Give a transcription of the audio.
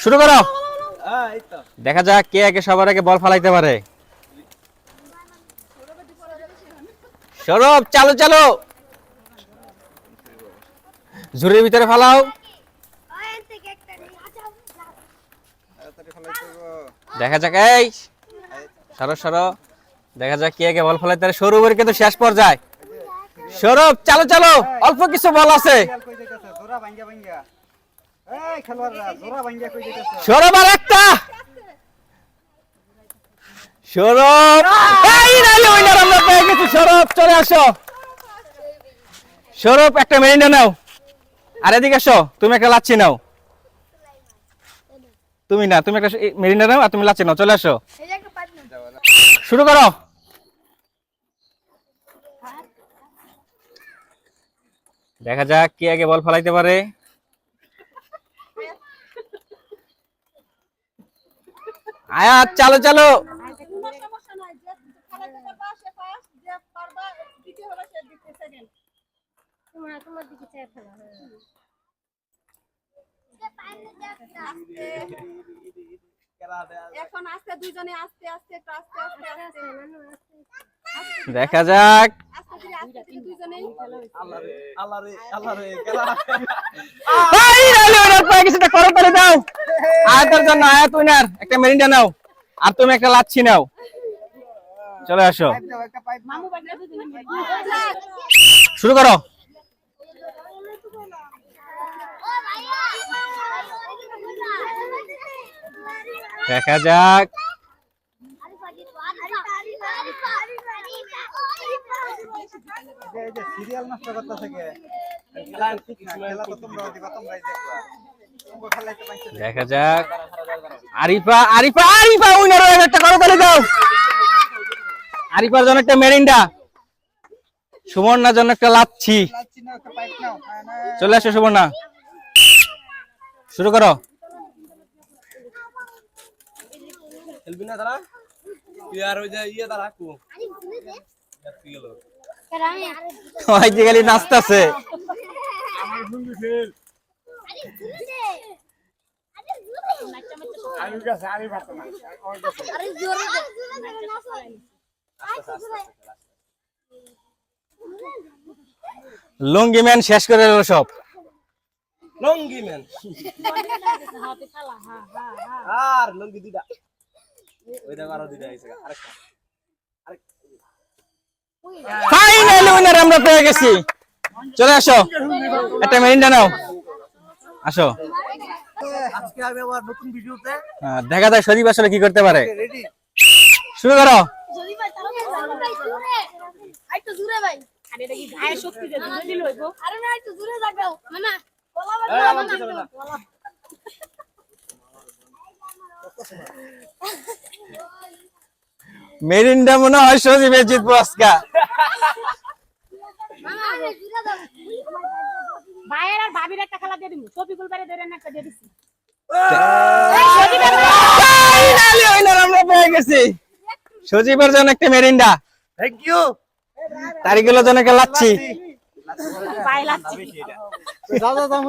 শুরু করো। দেখা যাক কে আগে সবার আগে বল ফালাইতে পারে। সৌরভ চালো চালো, ঝুড়ির ভিতরে ফালাও। দেখা যাক, এই সরো সরো, দেখা যাক কে আগে বল ফালাইতে পারে। সৌরভের কিন্তু শেষ পর্যায়ে। সৌরভ চালো চালো, অল্প কিছু বল আছে। সৌরভ আর একটা। সৌরভ, এই নাইলে উইনার আমরা পেয়ে গেছি। সৌরভ চলে আসো। সৌরভ একটা মেরিন্ডা নাও, আর এদিকে আসো, তুমি একটা লাচ্ছি নাও। তুমি না, তুমি একটা মেরিন্ডা নাও আর তুমি লাচ্ছি নাও। চলে আসো, শুরু করো। দেখা যাক কে আগে বল ফেলাইতে পারে। আয়াত চালো চালো। এখন আস্তে দুইজনে আস্তে আস্তে আস্তে আস্তে আস্তে দেখা যাক। দাও আয়াতের জন্য, আয়াত উইনার। একটা মেরিন্ডা নাও আর তুমি একটা লাচ্ছি নাও। চলে আসো, শুরু করো। দেখা যাক। দেখা যাক। আরিফা আরিফা আরিফা উইনার হয়ে একটা করতালি দাও। আরিফার জন্য একটা মেরিন্ডা, সুবর্ণার জন্য একটা লাচ্ছি। চলে আসো সুবর্ণা, শুরু করো। নাচতেছে। লুঙ্গি ম্যান শেষ করে দিল সব। লঙ্গি ম্যান আর লঙ্গি দিদা ওইটা আরো দিদা আইছে আরেকটা। ফাইনালি উইনার আমরা পেয়ে গেছি। চলে আসো, একটা মেরিন্ডা নাও। আসো, আজকে আমি আবার নতুন ভিডিওতে দেখা যায় শরীফ আসলে কি করতে পারে। শুরু করো। মেরিন্ডা মনে হয় সজীবের জিতবো আজকা। ভাইয়ের আর ভাবির একটা খেলা দিয়ে দিবো, শফিকুল বাইরে দেন একটা দিয়ে দিছি। আমরা পেয়ে গেছি। সজীবের জন্য একটা মেরিন্ডা, থ্যাংক ইউ। তারিকুলের জন্য একটা লাচ্ছি। ভাই লাচ্ছি।